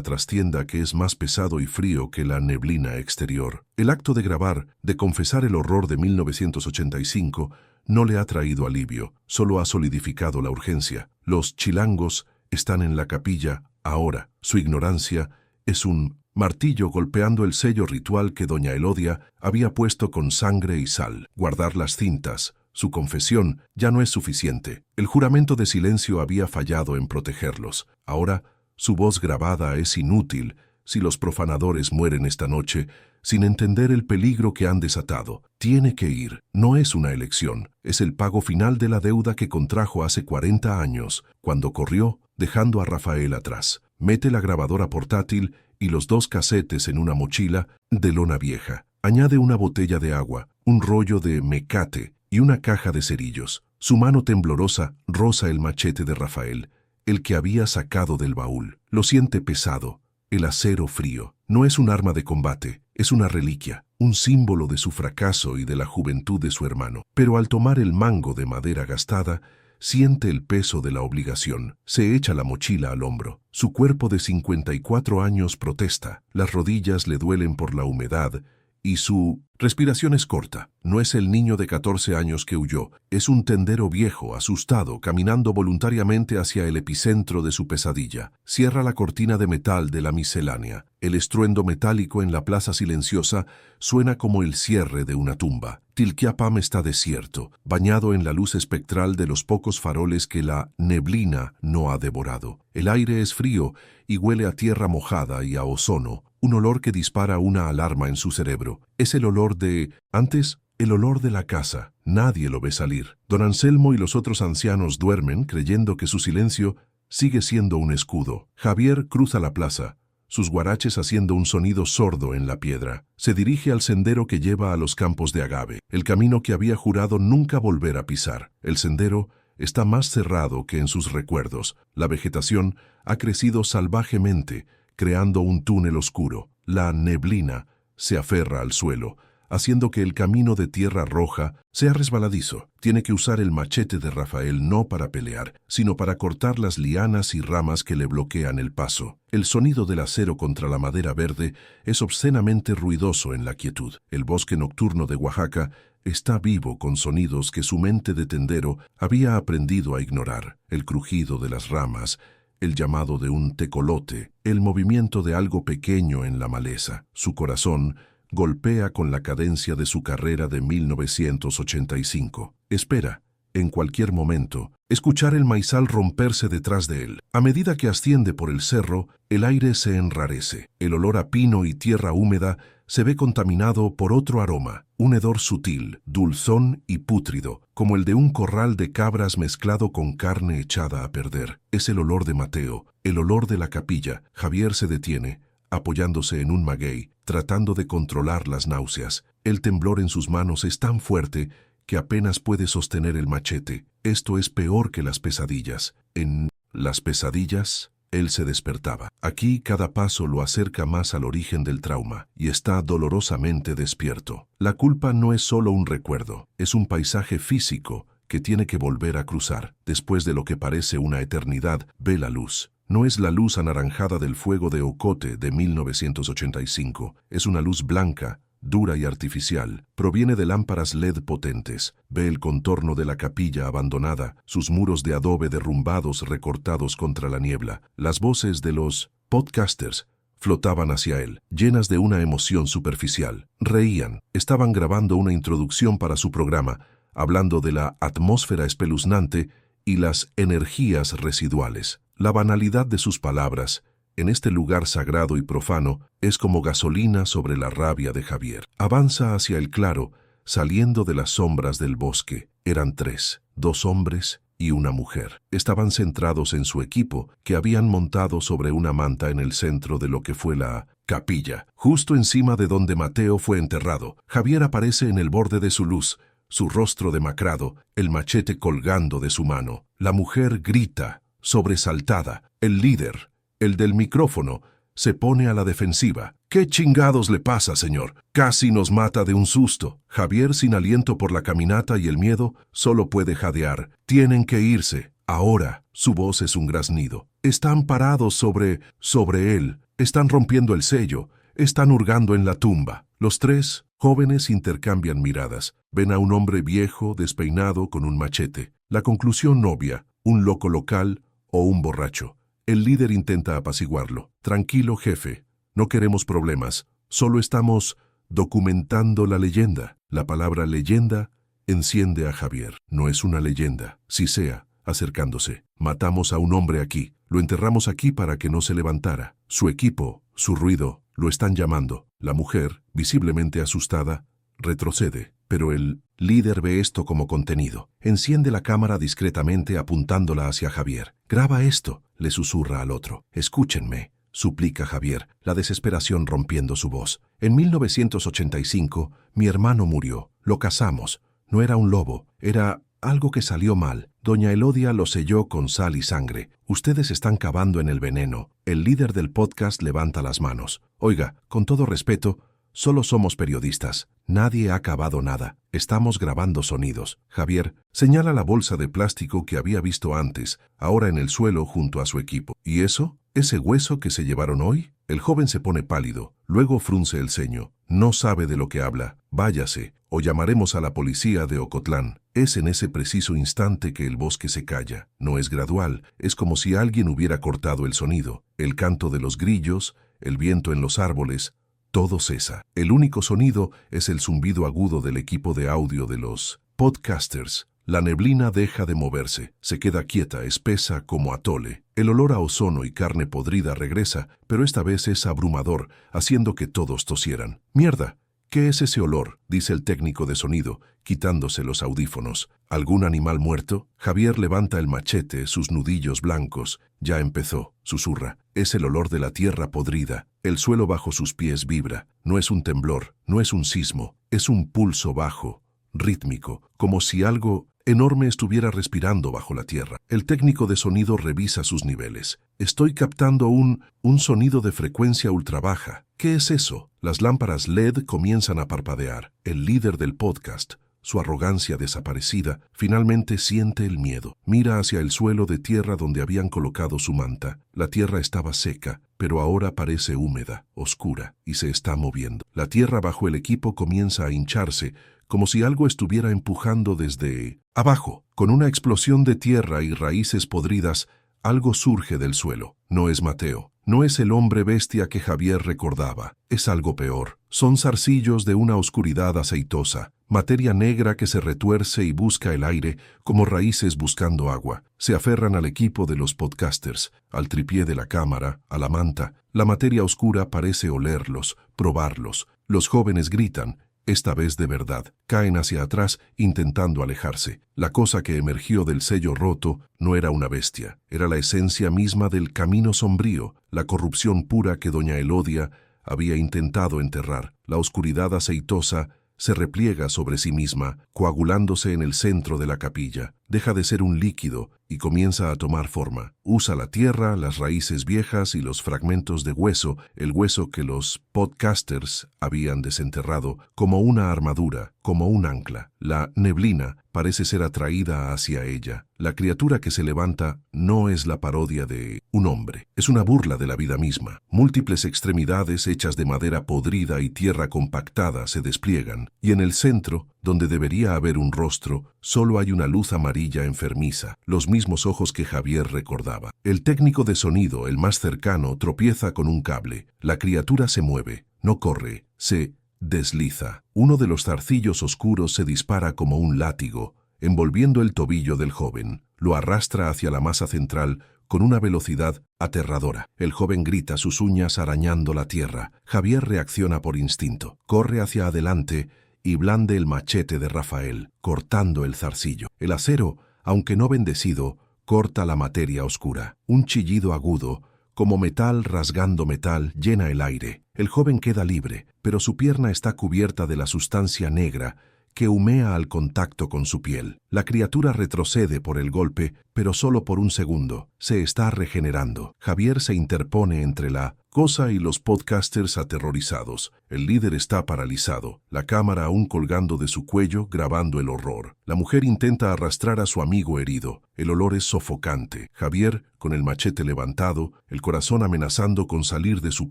[SPEAKER 1] trastienda que es más pesado y frío que la neblina exterior. El acto de grabar, de confesar el horror de 1985, no le ha traído alivio, solo ha solidificado la urgencia. Los chilangos están en la capilla ahora. Su ignorancia es un martillo golpeando el sello ritual que doña Elodia había puesto con sangre y sal. Guardar las cintas, su confesión, ya no es suficiente. El juramento de silencio había fallado en protegerlos. Ahora, su voz grabada es inútil si los profanadores mueren esta noche sin entender el peligro que han desatado. Tiene que ir. No es una elección. Es el pago final de la deuda que contrajo hace 40 años, cuando corrió, dejando a Rafael atrás. Mete la grabadora portátil y los 2 casetes en una mochila de lona vieja. Añade una botella de agua, un rollo de mecate y una caja de cerillos. Su mano temblorosa roza el machete de Rafael, el que había sacado del baúl. Lo siente pesado. El acero frío. No es un arma de combate, es una reliquia, un símbolo de su fracaso y de la juventud de su hermano. Pero al tomar el mango de madera gastada, siente el peso de la obligación. Se echa la mochila al hombro. Su cuerpo de 54 años protesta. Las rodillas le duelen por la humedad y su respiración es corta. No es el niño de 14 años que huyó, es un tendero viejo, asustado, caminando voluntariamente hacia el epicentro de su pesadilla. Cierra la cortina de metal de la miscelánea. El estruendo metálico en la plaza silenciosa suena como el cierre de una tumba. Tilquiapam está desierto, bañado en la luz espectral de los pocos faroles que la neblina no ha devorado. El aire es frío y huele a tierra mojada y a ozono, un olor que dispara una alarma en su cerebro. Es el olor de... antes, el olor de la casa. Nadie lo ve salir. Don Anselmo y los otros ancianos duermen creyendo que su silencio sigue siendo un escudo. Javier cruza la plaza, sus guaraches haciendo un sonido sordo en la piedra. Se dirige al sendero que lleva a los campos de agave, el camino que había jurado nunca volver a pisar. El sendero está más cerrado que en sus recuerdos. La vegetación ha crecido salvajemente, creando un túnel oscuro. La neblina se aferra al suelo, haciendo que el camino de tierra roja sea resbaladizo. Tiene que usar el machete de Rafael no para pelear, sino para cortar las lianas y ramas que le bloquean el paso. El sonido del acero contra la madera verde es obscenamente ruidoso en la quietud. El bosque nocturno de Oaxaca está vivo con sonidos que su mente de tendero había aprendido a ignorar. El crujido de las ramas, el llamado de un tecolote, el movimiento de algo pequeño en la maleza. Su corazón golpea con la cadencia de su carrera de 1985. Espera, en cualquier momento, escuchar el maizal romperse detrás de él. A medida que asciende por el cerro, el aire se enrarece. El olor a pino y tierra húmeda se ve contaminado por otro aroma, un hedor sutil, dulzón y pútrido, como el de un corral de cabras mezclado con carne echada a perder. Es el olor de Mateo, el olor de la capilla. Javier se detiene, apoyándose en un maguey, tratando de controlar las náuseas. El temblor en sus manos es tan fuerte que apenas puede sostener el machete. Esto es peor que las pesadillas. En las pesadillas, él se despertaba. Aquí cada paso lo acerca más al origen del trauma y está dolorosamente despierto. La culpa no es solo un recuerdo, es un paisaje físico que tiene que volver a cruzar. Después de lo que parece una eternidad, ve la luz. No es la luz anaranjada del fuego de Ocote de 1985, es una luz blanca, dura y artificial. Proviene de lámparas LED potentes. Ve el contorno de la capilla abandonada, sus muros de adobe derrumbados recortados contra la niebla. Las voces de los podcasters flotaban hacia él, llenas de una emoción superficial. Reían, estaban grabando una introducción para su programa, hablando de la atmósfera espeluznante y las energías residuales. La banalidad de sus palabras, en este lugar sagrado y profano, es como gasolina sobre la rabia de Javier. Avanza hacia el claro, saliendo de las sombras del bosque. Eran 3, 2 hombres y una mujer. Estaban centrados en su equipo, que habían montado sobre una manta en el centro de lo que fue la capilla, justo encima de donde Mateo fue enterrado. Javier aparece en el borde de su luz, su rostro demacrado, el machete colgando de su mano. La mujer grita, sobresaltada. El líder, el del micrófono, se pone a la defensiva. ¿Qué chingados le pasa, señor? Casi nos mata de un susto. Javier, sin aliento por la caminata y el miedo, solo puede jadear. Tienen que irse. Ahora. Su voz es un graznido. Están parados sobre él. Están rompiendo el sello. Están hurgando en la tumba. Los 3 jóvenes intercambian miradas. Ven a un hombre viejo, despeinado, con un machete. La conclusión obvia: un loco local o un borracho. El líder intenta apaciguarlo. Tranquilo, jefe. No queremos problemas. Solo estamos documentando la leyenda. La palabra leyenda enciende a Javier. No es una leyenda. Si sea, acercándose. Matamos a un hombre aquí. Lo enterramos aquí para que no se levantara. Su equipo, su ruido, lo están llamando. La mujer, visiblemente asustada, retrocede. Pero el líder ve esto como contenido. Enciende la cámara discretamente apuntándola hacia Javier. «Graba esto», le susurra al otro. «Escúchenme», suplica Javier, la desesperación rompiendo su voz. «En 1985, mi hermano murió. Lo casamos. No era un lobo, era algo que salió mal. Doña Elodia lo selló con sal y sangre. Ustedes están cavando en el veneno». El líder del podcast levanta las manos. «Oiga, con todo respeto, solo somos periodistas. Nadie ha cavado nada. Estamos grabando sonidos». Javier señala la bolsa de plástico que había visto antes, ahora en el suelo junto a su equipo. ¿Y eso? ¿Ese hueso que se llevaron hoy? El joven se pone pálido, luego frunce el ceño. No sabe de lo que habla. «Váyase, o llamaremos a la policía de Ocotlán». Es en ese preciso instante que el bosque se calla. No es gradual, es como si alguien hubiera cortado el sonido. El canto de los grillos, el viento en los árboles, todo cesa. El único sonido es el zumbido agudo del equipo de audio de los podcasters. La neblina deja de moverse, se queda quieta, espesa como atole. El olor a ozono y carne podrida regresa, pero esta vez es abrumador, haciendo que todos tosieran. «Mierda, ¿qué es ese olor?», dice el técnico de sonido, quitándose los audífonos. «¿Algún animal muerto?». Javier levanta el machete, sus nudillos blancos. «Ya empezó», susurra. «Es el olor de la tierra podrida». El suelo bajo sus pies vibra. No es un temblor, no es un sismo, es un pulso bajo, rítmico, como si algo enorme estuviera respirando bajo la tierra. El técnico de sonido revisa sus niveles. «Estoy captando un sonido de frecuencia ultra baja». «¿Qué es eso?». Las lámparas LED comienzan a parpadear. El líder del podcast, su arrogancia desaparecida, finalmente siente el miedo. Mira hacia el suelo de tierra donde habían colocado su manta. La tierra estaba seca, pero ahora parece húmeda, oscura, y se está moviendo. La tierra bajo el equipo comienza a hincharse, como si algo estuviera empujando desde abajo. Con una explosión de tierra y raíces podridas, algo surge del suelo. No es Mateo. No es el hombre bestia que Javier recordaba. Es algo peor. Son zarcillos de una oscuridad aceitosa, materia negra que se retuerce y busca el aire como raíces buscando agua. Se aferran al equipo de los podcasters, al tripié de la cámara, a la manta. La materia oscura parece olerlos, probarlos. Los jóvenes gritan. Esta vez de verdad, caen hacia atrás intentando alejarse. La cosa que emergió del sello roto no era una bestia, era la esencia misma del camino sombrío, la corrupción pura que doña Elodia había intentado enterrar. La oscuridad aceitosa se repliega sobre sí misma, coagulándose en el centro de la capilla. Deja de ser un líquido y comienza a tomar forma. Usa la tierra, las raíces viejas y los fragmentos de hueso, el hueso que los podcasters habían desenterrado, como una armadura, como un ancla. La neblina parece ser atraída hacia ella. La criatura que se levanta no es la parodia de un hombre, es una burla de la vida misma. Múltiples extremidades hechas de madera podrida y tierra compactada se despliegan, y en el centro, donde debería haber un rostro, solo hay una luz amarilla enfermiza, los mismos ojos que Javier recordaba. El técnico de sonido, el más cercano, tropieza con un cable. La criatura se mueve, no corre, se desliza. Uno de los zarcillos oscuros se dispara como un látigo, envolviendo el tobillo del joven. Lo arrastra hacia la masa central con una velocidad aterradora. El joven grita, sus uñas arañando la tierra. Javier reacciona por instinto. Corre hacia adelante y blande el machete de Rafael, cortando el zarcillo. El acero, aunque no bendecido, corta la materia oscura. Un chillido agudo, como metal rasgando metal, llena el aire. El joven queda libre, pero su pierna está cubierta de la sustancia negra que humea al contacto con su piel. La criatura retrocede por el golpe, pero solo por un segundo. Se está regenerando. Javier se interpone entre la cosa y los podcasters aterrorizados. El líder está paralizado, la cámara aún colgando de su cuello, grabando el horror. La mujer intenta arrastrar a su amigo herido. El olor es sofocante. Javier, con el machete levantado, el corazón amenazando con salir de su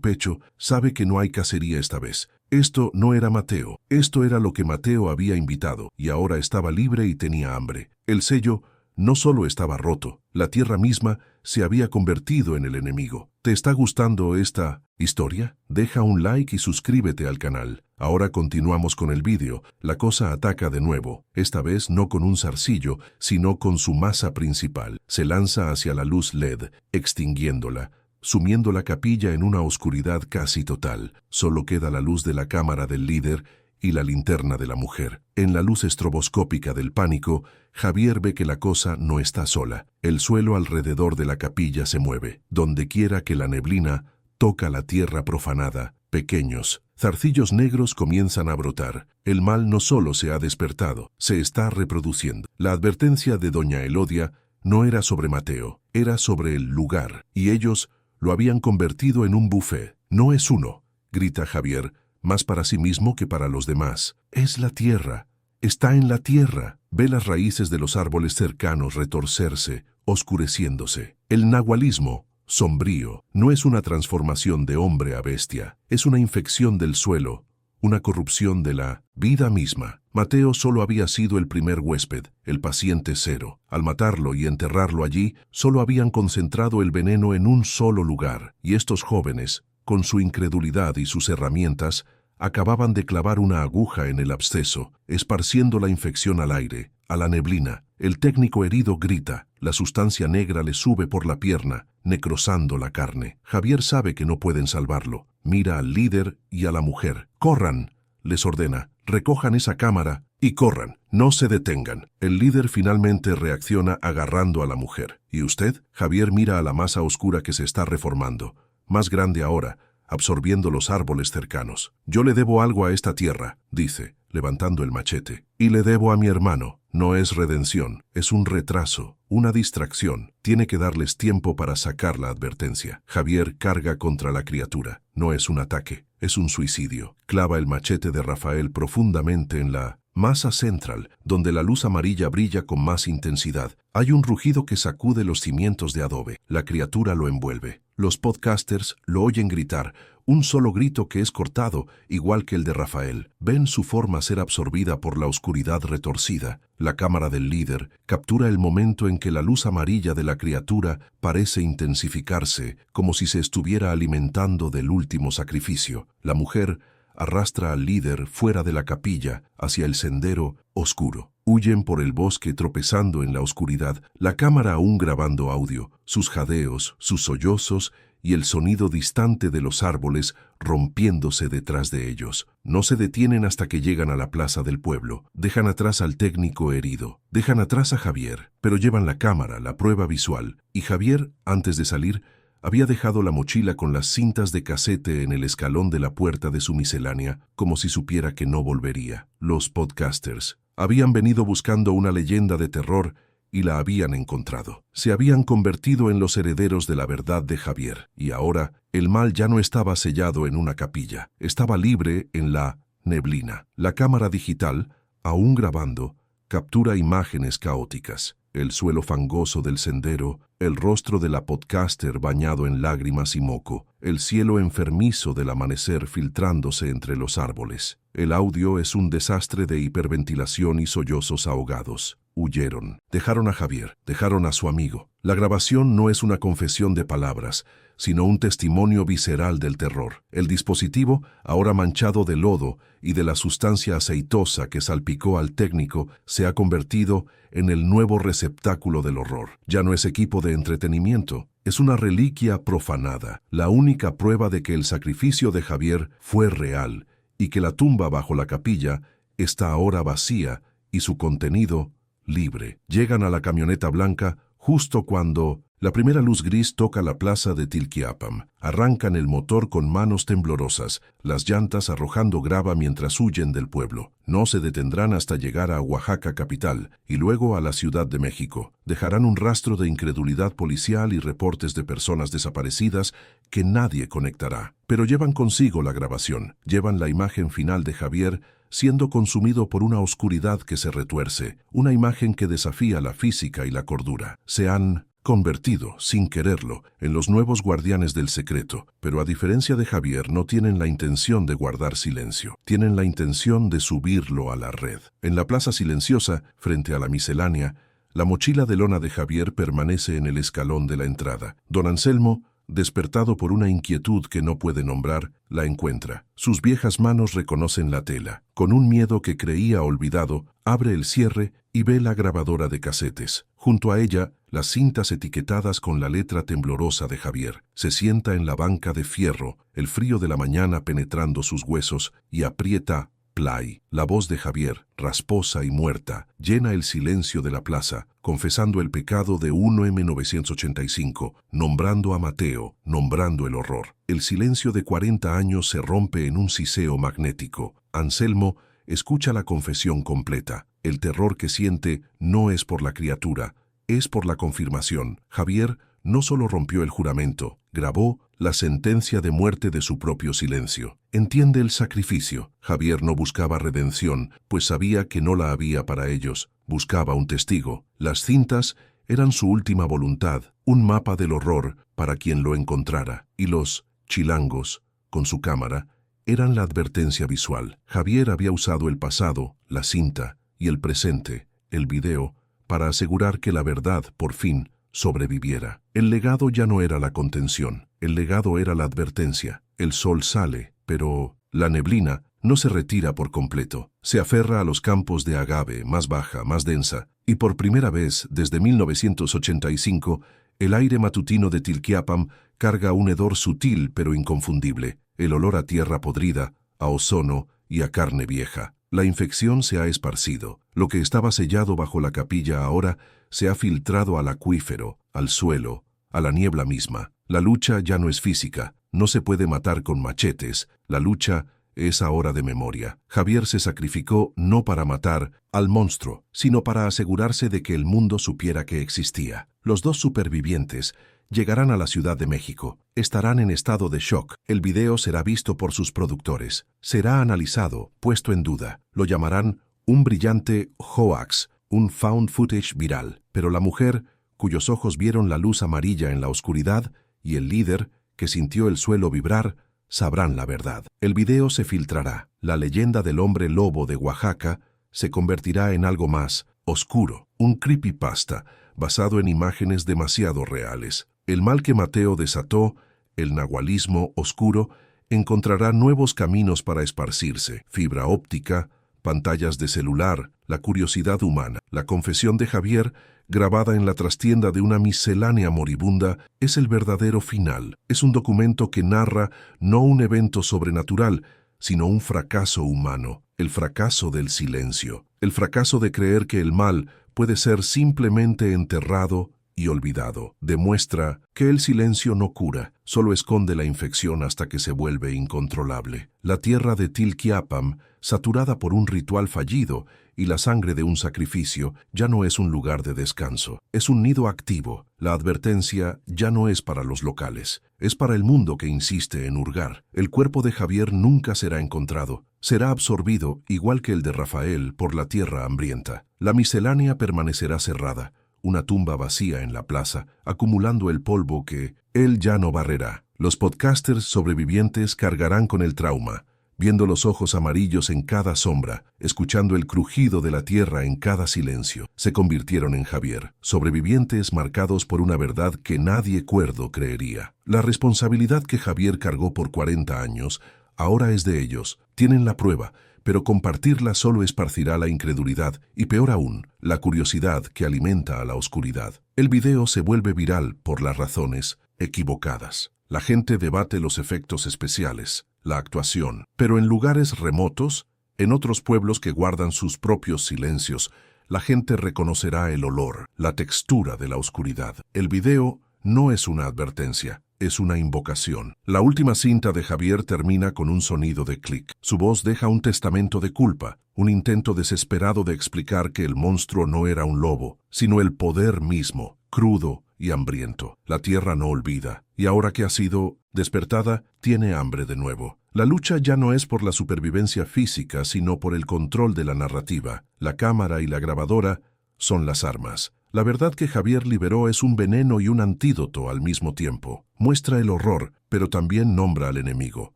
[SPEAKER 1] pecho, sabe que no hay cacería esta vez. Esto no era Mateo. Esto era lo que Mateo había invitado, y ahora estaba libre y tenía hambre. El sello no solo estaba roto, la tierra misma se había convertido en el enemigo. ¿Te está gustando esta historia? Deja un like y suscríbete al canal. Ahora continuamos con el vídeo. La cosa ataca de nuevo, esta vez no con un zarcillo, sino con su masa principal. Se lanza hacia la luz LED, extinguiéndola, sumiendo la capilla en una oscuridad casi total. Solo queda la luz de la cámara del líder y la linterna de la mujer. En la luz estroboscópica del pánico, Javier ve que la cosa no está sola. El suelo alrededor de la capilla se mueve. Donde quiera que la neblina toca la tierra profanada, pequeños zarcillos negros comienzan a brotar. El mal no solo se ha despertado, se está reproduciendo. La advertencia de doña Elodia no era sobre Mateo, era sobre el lugar, y ellos lo habían convertido en un buffet. No es uno, grita Javier, más para sí mismo que para los demás. Es la tierra. Está en la tierra. Ve las raíces de los árboles cercanos retorcerse, oscureciéndose. El nahualismo, sombrío, no es una transformación de hombre a bestia. Es una infección del suelo, una corrupción de la vida misma. Mateo solo había sido el primer huésped, el paciente cero. Al matarlo y enterrarlo allí, solo habían concentrado el veneno en un solo lugar. Y estos jóvenes, con su incredulidad y sus herramientas, acababan de clavar una aguja en el absceso, esparciendo la infección al aire, a la neblina. El técnico herido grita, la sustancia negra le sube por la pierna, necrosando la carne. Javier sabe que no pueden salvarlo. Mira al líder y a la mujer. ¡Corran!, les ordena. Recojan esa cámara y corran. No se detengan. El líder finalmente reacciona agarrando a la mujer. ¿Y usted? Javier mira a la masa oscura que se está reformando, más grande ahora, absorbiendo los árboles cercanos. Yo le debo algo a esta tierra, dice, levantando el machete. Y le debo a mi hermano. No es redención, es un retraso, una distracción. Tiene que darles tiempo para sacar la advertencia. Javier carga contra la criatura. No es un ataque, es un suicidio. Clava el machete de Rafael profundamente en la masa central, donde la luz amarilla brilla con más intensidad. Hay un rugido que sacude los cimientos de adobe. La criatura lo envuelve. Los podcasters lo oyen gritar, un solo grito que es cortado, igual que el de Rafael. Ven su forma ser absorbida por la oscuridad retorcida. La cámara del líder captura el momento en que la luz amarilla de la criatura parece intensificarse, como si se estuviera alimentando del último sacrificio. La mujer arrastra al líder fuera de la capilla, hacia el sendero oscuro. Huyen por el bosque tropezando en la oscuridad, la cámara aún grabando audio, sus jadeos, sus sollozos y el sonido distante de los árboles rompiéndose detrás de ellos. No se detienen hasta que llegan a la plaza del pueblo. Dejan atrás al técnico herido. Dejan atrás a Javier, pero llevan la cámara, la prueba visual. Y Javier, antes de salir, Había dejado la mochila con las cintas de casete en el escalón de la puerta de su miscelánea, como si supiera que no volvería. Los podcasters habían venido buscando una leyenda de terror y la habían encontrado. Se habían convertido en los herederos de la verdad de Javier, y ahora el mal ya no estaba sellado en una capilla, estaba libre en la neblina. La cámara digital, aún grabando, captura imágenes caóticas. El suelo fangoso del sendero, el rostro de la podcaster bañado en lágrimas y moco, el cielo enfermizo del amanecer filtrándose entre los árboles. El audio es un desastre de hiperventilación y sollozos ahogados. Huyeron. Dejaron a Javier, dejaron a su amigo. La grabación no es una confesión de palabras, sino un testimonio visceral del terror. El dispositivo, ahora manchado de lodo y de la sustancia aceitosa que salpicó al técnico, se ha convertido en el nuevo receptáculo del horror. Ya no es equipo de entretenimiento, es una reliquia profanada, la única prueba de que el sacrificio de Javier fue real y que la tumba bajo la capilla está ahora vacía y su contenido libre. Llegan a la camioneta blanca justo cuando la primera luz gris toca la plaza de Tilquiapam. Arrancan el motor con manos temblorosas, las llantas arrojando grava mientras huyen del pueblo. No se detendrán hasta llegar a Oaxaca capital y luego a la Ciudad de México. Dejarán un rastro de incredulidad policial y reportes de personas desaparecidas que nadie conectará. Pero llevan consigo la grabación, llevan la imagen final de Javier siendo consumido por una oscuridad que se retuerce, una imagen que desafía la física y la cordura. Se han convertido, sin quererlo, en los nuevos guardianes del secreto, pero a diferencia de Javier no tienen la intención de guardar silencio, tienen la intención de subirlo a la red. En la plaza silenciosa, frente a la miscelánea, la mochila de lona de Javier permanece en el escalón de la entrada. Don Anselmo, despertado por una inquietud que no puede nombrar, la encuentra. Sus viejas manos reconocen la tela. Con un miedo que creía olvidado, abre el cierre y ve la grabadora de casetes. Junto a ella, las cintas etiquetadas con la letra temblorosa de Javier. Se sienta en la banca de fierro, el frío de la mañana penetrando sus huesos, y aprieta play. La voz de Javier, rasposa y muerta, llena el silencio de la plaza, confesando el pecado de 1M985, nombrando a Mateo, nombrando el horror. El silencio de 40 años se rompe en un siseo magnético. Anselmo escucha la confesión completa. El terror que siente no es por la criatura, es por la confirmación. Javier no solo rompió el juramento, grabó la sentencia de muerte de su propio silencio. Entiende el sacrificio. Javier no buscaba redención, pues sabía que no la había para ellos. Buscaba un testigo. Las cintas eran su última voluntad, un mapa del horror para quien lo encontrara. Y los chilangos, con su cámara, eran la advertencia visual. Javier había usado el pasado, la cinta, y el presente, el video, para asegurar que la verdad, por fin, sobreviviera. El legado ya no era la contención, el legado era la advertencia. El sol sale, pero la neblina no se retira por completo. Se aferra a los campos de agave, más baja, más densa, y por primera vez desde 1985, el aire matutino de Tilquiapam carga un hedor sutil pero inconfundible, el olor a tierra podrida, a ozono y a carne vieja. La infección se ha esparcido. Lo que estaba sellado bajo la capilla ahora se ha filtrado al acuífero, al suelo, a la niebla misma. La lucha ya no es física, no se puede matar con machetes, la lucha es ahora de memoria. Javier se sacrificó no para matar al monstruo, sino para asegurarse de que el mundo supiera que existía. Los dos supervivientes llegarán a la Ciudad de México. Estarán en estado de shock. El video será visto por sus productores. Será analizado, puesto en duda. Lo llamarán un brillante hoax, un found footage viral. Pero la mujer, cuyos ojos vieron la luz amarilla en la oscuridad, y el líder, que sintió el suelo vibrar, sabrán la verdad. El video se filtrará. La leyenda del hombre lobo de Oaxaca se convertirá en algo más oscuro, un creepypasta basado en imágenes demasiado reales. El mal que Mateo desató, el nahualismo oscuro, encontrará nuevos caminos para esparcirse. Fibra óptica, pantallas de celular, la curiosidad humana. La confesión de Javier, grabada en la trastienda de una miscelánea moribunda, es el verdadero final. Es un documento que narra no un evento sobrenatural, sino un fracaso humano, el fracaso del silencio, el fracaso de creer que el mal puede ser simplemente enterrado y olvidado. Demuestra que el silencio no cura, solo esconde la infección hasta que se vuelve incontrolable. La tierra de Tilquiapam, saturada por un ritual fallido y la sangre de un sacrificio, ya no es un lugar de descanso. Es un nido activo. La advertencia ya no es para los locales, es para el mundo que insiste en hurgar. El cuerpo de Javier nunca será encontrado. Será absorbido, igual que el de Rafael, por la tierra hambrienta. La miscelánea permanecerá cerrada, una tumba vacía en la plaza, acumulando el polvo que él ya no barrerá. Los podcasters sobrevivientes cargarán con el trauma, viendo los ojos amarillos en cada sombra, escuchando el crujido de la tierra en cada silencio. Se convirtieron en Javier, sobrevivientes marcados por una verdad que nadie cuerdo creería. La responsabilidad que Javier cargó por 40 años, ahora es de ellos. Tienen la prueba, pero compartirla solo esparcirá la incredulidad y, peor aún, la curiosidad que alimenta a la oscuridad. El video se vuelve viral por las razones equivocadas. La gente debate los efectos especiales, la actuación, pero en lugares remotos, en otros pueblos que guardan sus propios silencios, la gente reconocerá el olor, la textura de la oscuridad. El video no es una advertencia, es una invocación. La última cinta de Javier termina con un sonido de clic. Su voz deja un testamento de culpa, un intento desesperado de explicar que el monstruo no era un lobo, sino el poder mismo, crudo y hambriento. La tierra no olvida, y ahora que ha sido despertada, tiene hambre de nuevo. La lucha ya no es por la supervivencia física, sino por el control de la narrativa. La cámara y la grabadora son las armas. La verdad que Javier liberó es un veneno y un antídoto al mismo tiempo. Muestra el horror, pero también nombra al enemigo.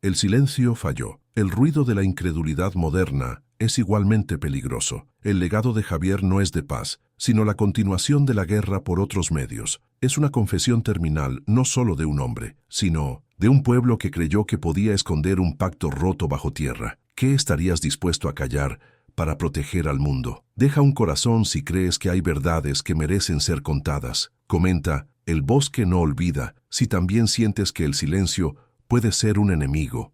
[SPEAKER 1] El silencio falló. El ruido de la incredulidad moderna es igualmente peligroso. El legado de Javier no es de paz, sino la continuación de la guerra por otros medios. Es una confesión terminal no solo de un hombre, sino de un pueblo que creyó que podía esconder un pacto roto bajo tierra. ¿Qué estarías dispuesto a callar para proteger al mundo? Deja un corazón si crees que hay verdades que merecen ser contadas. Comenta, el bosque no olvida, si también sientes que el silencio puede ser un enemigo.